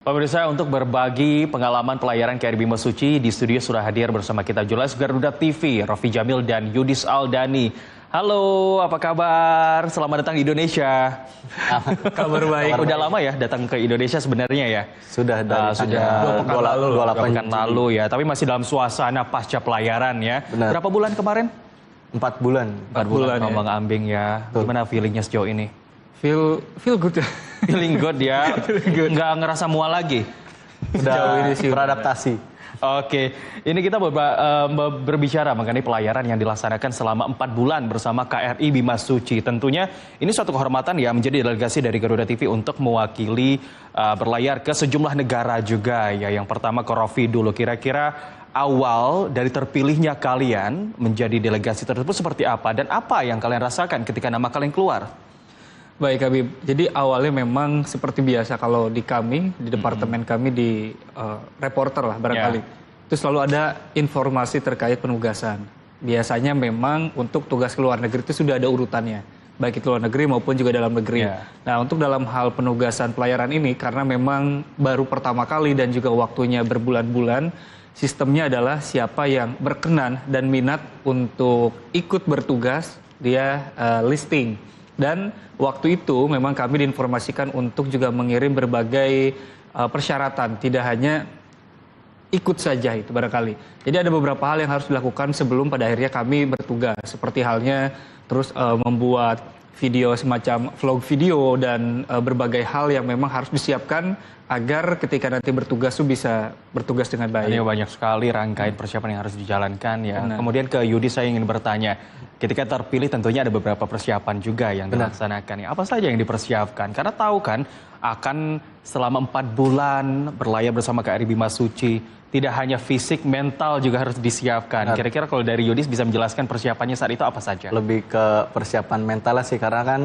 Pemirsa, untuk berbagi pengalaman pelayaran KRI Bimasuci, di studio sudah hadir bersama kita jurnalis Garuda TV, Rofi Jamil dan Yudis Aldani. Halo, apa kabar? Selamat datang di Indonesia. Kabar baik. Udah lama ya datang ke Indonesia sebenarnya ya? Sudah dari sudah 2 pekan lalu ya, tapi masih dalam suasana pasca pelayaran ya. Benar. Berapa bulan kemarin? 4 bulan. 4 bulan ya. Bang Ambing ya. Betul. Gimana feelingnya sejauh ini? Feel good ya. Feeling good ya? Nggak ngerasa mual lagi? Udah ini sih beradaptasi. Oke, ini kita berbicara mengenai pelayaran yang dilaksanakan selama 4 bulan bersama KRI Bimasuci. Tentunya ini suatu kehormatan ya menjadi delegasi dari Garuda TV untuk mewakili berlayar ke sejumlah negara juga ya. Yang pertama ke Rofi dulu, kira-kira awal dari terpilihnya kalian menjadi delegasi tersebut seperti apa? Dan apa yang kalian rasakan ketika nama kalian keluar? Baik Habib, jadi awalnya memang seperti biasa kalau di kami, di departemen kami di reporter lah barangkali. Itu selalu ada informasi terkait penugasan. Biasanya memang untuk tugas ke luar negeri itu sudah ada urutannya. Baik itu luar negeri maupun juga dalam negeri. Nah untuk dalam hal penugasan pelayaran ini, karena memang baru pertama kali dan juga waktunya berbulan-bulan, sistemnya adalah siapa yang berkenan dan minat untuk ikut bertugas, dia listing. Dan waktu itu memang kami diinformasikan untuk juga mengirim berbagai persyaratan, tidak hanya ikut saja itu barangkali. Jadi ada beberapa hal yang harus dilakukan sebelum pada akhirnya kami bertugas. Seperti halnya terus membuat video semacam vlog video dan berbagai hal yang memang harus disiapkan agar ketika nanti bertugas itu bisa bertugas dengan baik. Ini banyak sekali rangkaian persiapan yang harus dijalankan ya. Benar. Kemudian ke Yudi saya ingin bertanya, ketika terpilih tentunya ada beberapa persiapan juga yang dilaksanakan. Ya. Apa saja yang dipersiapkan? Karena tahu kan akan selama 4 bulan berlayar bersama KRI Bimasuci, tidak hanya fisik, mental juga harus disiapkan. Kira-kira kalau dari Yudis bisa menjelaskan persiapannya saat itu apa saja? Lebih ke persiapan mental sih, karena kan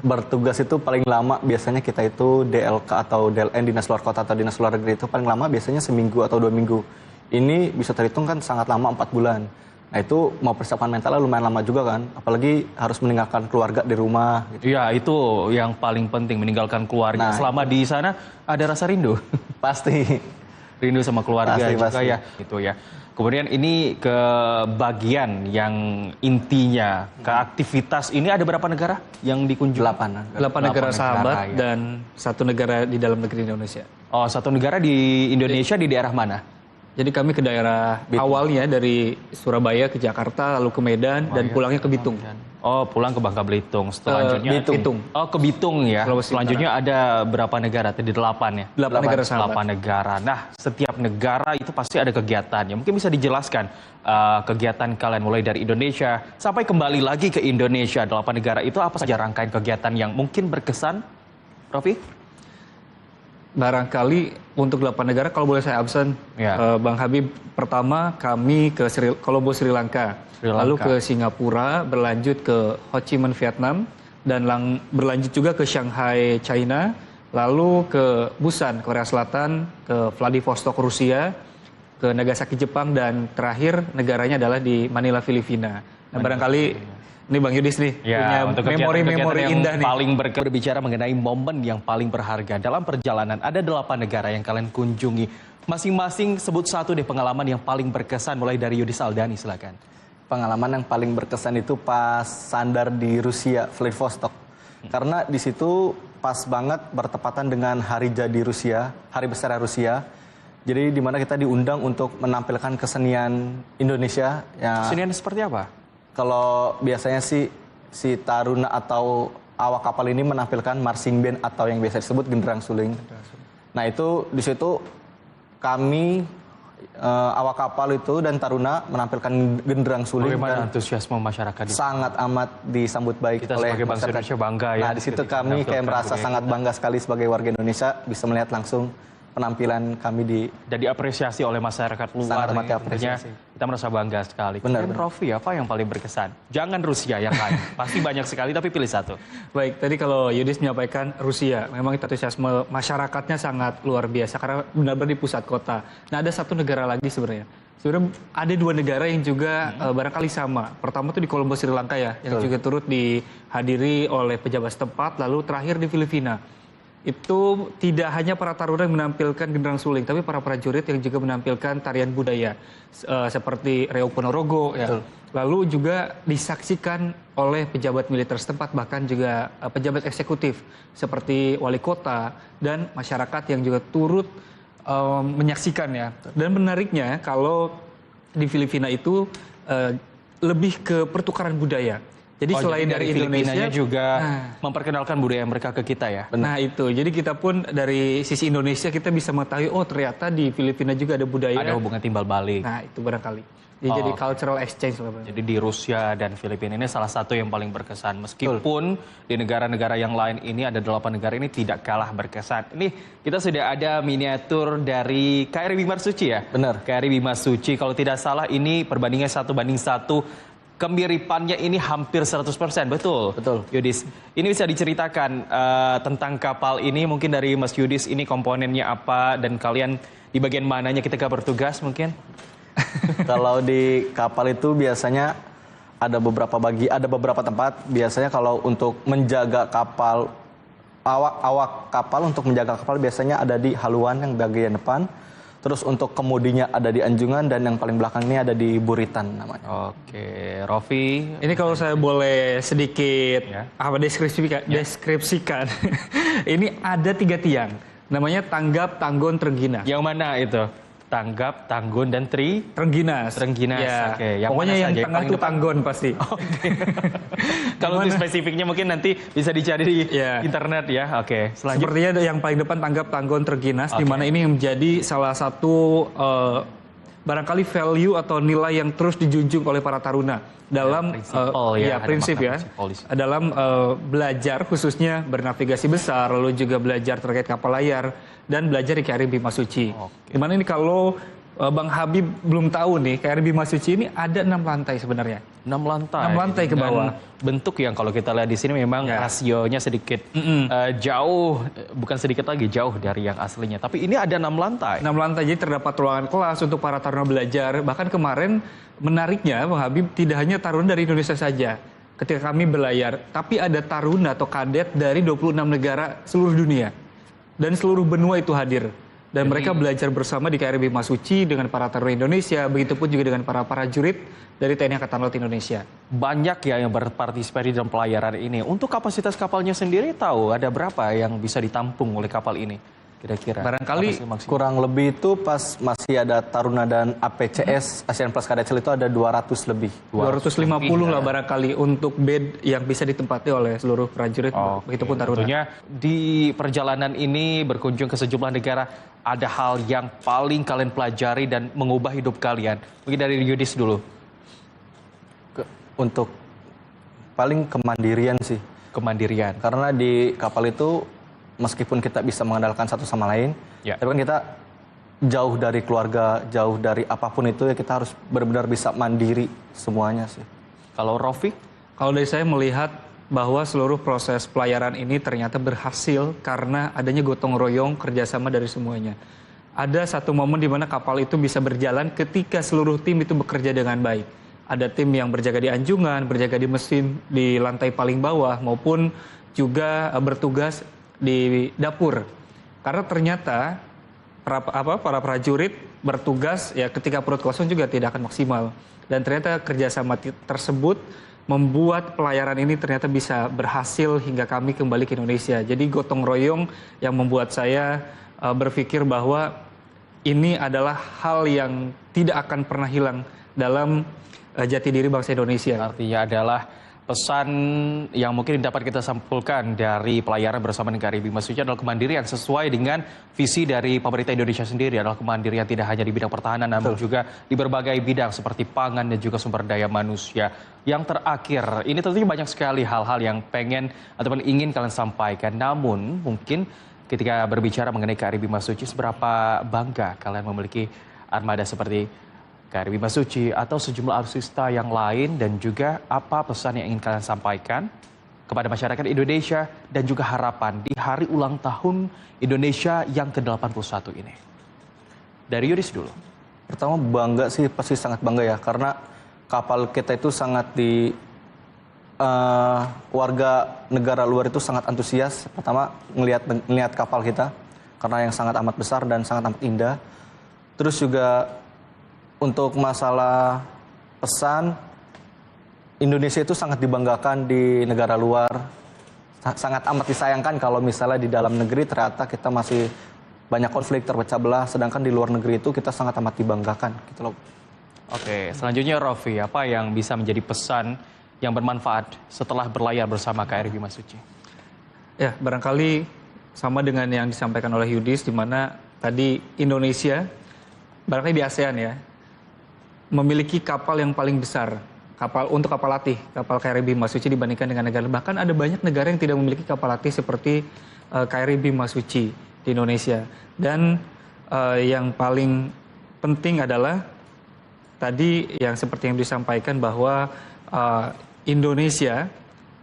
bertugas itu paling lama biasanya kita itu DLK atau DLN, Dinas Luar Kota atau Dinas Luar Negeri itu paling lama biasanya seminggu atau 2 minggu. Ini bisa terhitung kan sangat lama 4 bulan. Nah itu mau persiapan mentalnya lumayan lama juga kan, apalagi harus meninggalkan keluarga di rumah. Gitu. Iya itu yang paling penting, meninggalkan keluarga. Nah, selama di sana ada rasa rindu? Pasti. Rindu sama keluarga juga pasti. ya. Gitu ya. Kemudian ini ke bagian yang intinya, ke aktivitas ini ada berapa negara yang dikunjungi? 8 negara sahabat ya. dan 1 negara di dalam negeri Indonesia. Oh, 1 negara di Indonesia di daerah mana? Jadi kami ke daerah awalnya dari Surabaya ke Jakarta, lalu ke Medan, dan pulangnya ke Bitung. Oh, pulang ke Bangka Belitung. Selanjutnya Bitung. Oh, ke Bitung ya. Sulawesi Selanjutnya ada berapa negara? Tadi 8 ya. 8 negara sahabat. 8 negara. Nah, setiap negara itu pasti ada kegiatannya. Mungkin bisa dijelaskan kegiatan kalian mulai dari Indonesia sampai kembali lagi ke Indonesia. 8 negara itu apa saja rangkaian kegiatan yang mungkin berkesan, Rofi? Barangkali untuk 8 negara, kalau boleh saya absen, Bang Habib, pertama kami ke Colombo, Sri Lanka, lalu ke Singapura, berlanjut ke Ho Chi Minh, Vietnam, dan berlanjut juga ke Shanghai, China, lalu ke Busan, Korea Selatan, ke Vladivostok, Rusia, ke Nagasaki, Jepang, dan terakhir negaranya adalah di Manila, Filipina. Nah, barangkali ini Bang Yudis nih, ya, punya memori-memori indah nih. Paling berbicara mengenai momen yang paling berharga dalam perjalanan. Ada 8 negara yang kalian kunjungi. Masing-masing sebut satu deh pengalaman yang paling berkesan, mulai dari Yudis Aldani, silakan. Pengalaman yang paling berkesan itu pas sandar di Rusia, Vladivostok. Karena di situ pas banget bertepatan dengan hari jadi Rusia, hari besar Rusia. Jadi di mana kita diundang untuk menampilkan kesenian Indonesia. Kesenian seperti apa? Kalau biasanya sih si taruna atau awak kapal ini menampilkan marching band atau yang biasa disebut genderang suling. Nah itu di situ kami awak kapal itu dan taruna menampilkan genderang suling. Bagaimana dan antusiasme masyarakat? Sangat amat disambut baik kita oleh sebagai bangsa Indonesia bangga ya. Nah di situ kami kayak merasa sangat bangga sekali sebagai warga Indonesia bisa melihat langsung penampilan kami di dan diapresiasi oleh masyarakat luar. Tentunya kita merasa bangga sekali. Kemudian Rofi, apa yang paling berkesan? Jangan Rusia yang lain. Pasti banyak sekali tapi pilih satu. Baik, tadi kalau Yudis menyampaikan Rusia, memang antusiasme masyarakatnya sangat luar biasa karena benar-benar di pusat kota. Nah, ada 1 negara lagi sebenarnya. Sebenarnya ada 2 negara yang juga barangkali sama. Pertama tuh di Colombo, Sri Lanka ya, yang juga turut dihadiri oleh pejabat setempat, lalu terakhir di Filipina. itu tidak hanya para taruna yang menampilkan genderang suling, tapi para prajurit yang juga menampilkan tarian budaya seperti Reog Ponorogo ya. Lalu juga disaksikan oleh pejabat militer setempat, bahkan juga pejabat eksekutif seperti wali kota dan masyarakat yang juga turut menyaksikan ya. Dan menariknya kalau di Filipina itu lebih ke pertukaran budaya. Jadi selain dari Indonesia juga memperkenalkan budaya mereka ke kita ya. Nah itu, jadi kita pun dari sisi Indonesia kita bisa mengetahui, oh ternyata di Filipina juga ada budaya. Ada hubungan timbal balik. Nah itu barangkali. Jadi cultural exchange. Jadi di Rusia dan Filipina ini salah satu yang paling berkesan. Meskipun di negara-negara yang lain ini ada 8 negara ini tidak kalah berkesan. Ini kita sudah ada miniatur dari KRI Bimasuci ya? Benar. KRI Bimasuci, kalau tidak salah ini perbandingan 1:1. Kemiripannya ini hampir 100%, betul? Betul. Yudis, ini bisa diceritakan tentang kapal ini, mungkin dari Mas Yudis, ini komponennya apa, dan kalian di bagian mananya ketika bertugas mungkin? Kalau di kapal itu biasanya ada beberapa tempat. Biasanya kalau untuk menjaga kapal, awak kapal untuk menjaga kapal biasanya ada di haluan yang bagian depan. Terus untuk kemudinya ada di anjungan dan yang paling belakang ini ada di buritan namanya. Oke, Rofi. Ini kalau saya boleh sedikit deskripsikan. Ini ada 3 tiang. Namanya Tanggap, Tanggon, Trengginas. Yang mana itu? Tanggap, Tanggon, dan Trengginas. Trengginas. Ya. Oke, yang pokoknya mana yang saja? tengah itu Tanggon pasti. Kalau untuk spesifiknya mungkin nanti bisa dicari di internet ya. Oke, selanjutnya. Sepertinya yang paling depan Tanggap, Tanggon, Trengginas, di mana ini menjadi salah satu barangkali value atau nilai yang terus dijunjung oleh para taruna dalam prinsip dalam belajar, khususnya bernavigasi besar, lalu juga belajar terkait kapal layar dan belajar di KRI Bimasuci. Dimana ini kalau Bang Habib belum tahu nih, KRI Bimasuci ini ada 6 lantai sebenarnya. 6 lantai. 6 lantai ke bawah. Dan bentuk yang kalau kita lihat di sini memang rasionya sedikit jauh, bukan sedikit lagi, jauh dari yang aslinya. Tapi ini ada 6 lantai. 6 lantai, jadi terdapat ruangan kelas untuk para taruna belajar. Bahkan kemarin menariknya Bang Habib, tidak hanya taruna dari Indonesia saja ketika kami berlayar, tapi ada taruna atau kadet dari 26 negara seluruh dunia. Dan seluruh benua itu hadir. Dan mereka belajar bersama di KRI Bimasuci dengan para taruna Indonesia, begitupun juga dengan para prajurit dari TNI Angkatan Laut Indonesia. Banyak ya yang berpartisipasi dalam pelayaran ini. Untuk kapasitas kapalnya sendiri tahu ada berapa yang bisa ditampung oleh kapal ini? Kira-kira. Barangkali kurang lebih itu pas masih ada taruna dan APCS, Asian Plus Kadetsel itu ada 200 lebih. 250 lah barangkali untuk bed yang bisa ditempati oleh seluruh prajurit, begitupun taruna. Tentunya di perjalanan ini berkunjung ke sejumlah negara, ada hal yang paling kalian pelajari dan mengubah hidup kalian. Mungkin dari Yudis dulu. Untuk paling kemandirian sih. Kemandirian. Karena di kapal itu meskipun kita bisa mengandalkan satu sama lain, tapi kan kita jauh dari keluarga, jauh dari apapun itu, ya kita harus benar-benar bisa mandiri semuanya sih. Kalau Rofi? Kalau dari saya melihat bahwa seluruh proses pelayaran ini ternyata berhasil karena adanya gotong royong kerjasama dari semuanya. Ada satu momen di mana kapal itu bisa berjalan ketika seluruh tim itu bekerja dengan baik. Ada tim yang berjaga di anjungan, berjaga di mesin, di lantai paling bawah, maupun juga bertugas di dapur. Karena ternyata para prajurit bertugas ya ketika perut kosong juga tidak akan maksimal. Dan ternyata kerjasama tersebut membuat pelayaran ini ternyata bisa berhasil hingga kami kembali ke Indonesia. Jadi gotong royong yang membuat saya berpikir bahwa ini adalah hal yang tidak akan pernah hilang dalam jati diri bangsa Indonesia. Artinya adalah pesan yang mungkin dapat kita sampulkan dari pelayaran bersama dengan KRI Bimasuci adalah kemandirian sesuai dengan visi dari pemerintah Indonesia sendiri, adalah kemandirian tidak hanya di bidang pertahanan namun juga di berbagai bidang seperti pangan dan juga sumber daya manusia. Yang terakhir, ini tentunya banyak sekali hal-hal yang pengen ataupun ingin kalian sampaikan, namun mungkin ketika berbicara mengenai KRI Bimasuci, seberapa bangga kalian memiliki armada seperti KRI Bimasuci atau sejumlah alutsista yang lain, dan juga apa pesan yang ingin kalian sampaikan kepada masyarakat Indonesia dan juga harapan di hari ulang tahun Indonesia yang ke-81 ini. Dari Yudis dulu. Pertama bangga sih, pasti sangat bangga ya, karena kapal kita itu sangat warga negara luar itu sangat antusias. Pertama ngelihat kapal kita karena yang sangat amat besar dan sangat amat indah. Terus juga untuk masalah pesan, Indonesia itu sangat dibanggakan di negara luar. Sangat amat disayangkan kalau misalnya di dalam negeri ternyata kita masih banyak konflik terpecah belah, sedangkan di luar negeri itu kita sangat amat dibanggakan gitu loh. Oke, selanjutnya Rofi, apa yang bisa menjadi pesan yang bermanfaat setelah berlayar bersama KRI Bimasuci? Ya, barangkali sama dengan yang disampaikan oleh Yudis, di mana tadi Indonesia, barangkali di ASEAN ya, memiliki kapal yang paling besar, untuk kapal latih, kapal KRI Bimasuci dibandingkan dengan negara. Bahkan ada banyak negara yang tidak memiliki kapal latih seperti KRI Bimasuci di Indonesia. Dan yang paling penting adalah tadi yang seperti yang disampaikan bahwa Indonesia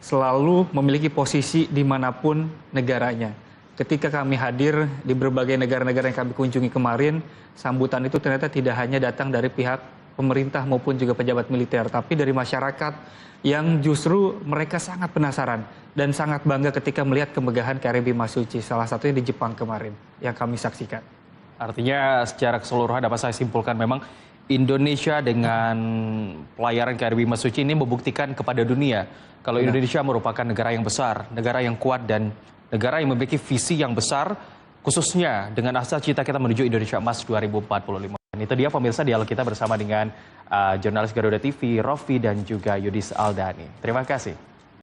selalu memiliki posisi dimanapun negaranya. Ketika kami hadir di berbagai negara-negara yang kami kunjungi kemarin, sambutan itu ternyata tidak hanya datang dari pihak pemerintah maupun juga pejabat militer, tapi dari masyarakat yang justru mereka sangat penasaran dan sangat bangga ketika melihat kemegahan KRI Bimasuci, salah satunya di Jepang kemarin yang kami saksikan. Artinya secara keseluruhan dapat saya simpulkan memang Indonesia dengan pelayaran KRI Bimasuci ini membuktikan kepada dunia kalau Indonesia merupakan negara yang besar, negara yang kuat, dan negara yang memiliki visi yang besar, khususnya dengan asa cita kita menuju Indonesia Emas 2045. Dan itu dia pemirsa dialog kita bersama dengan jurnalis Garuda TV, Rofi dan juga Yudis Aldani. Terima kasih.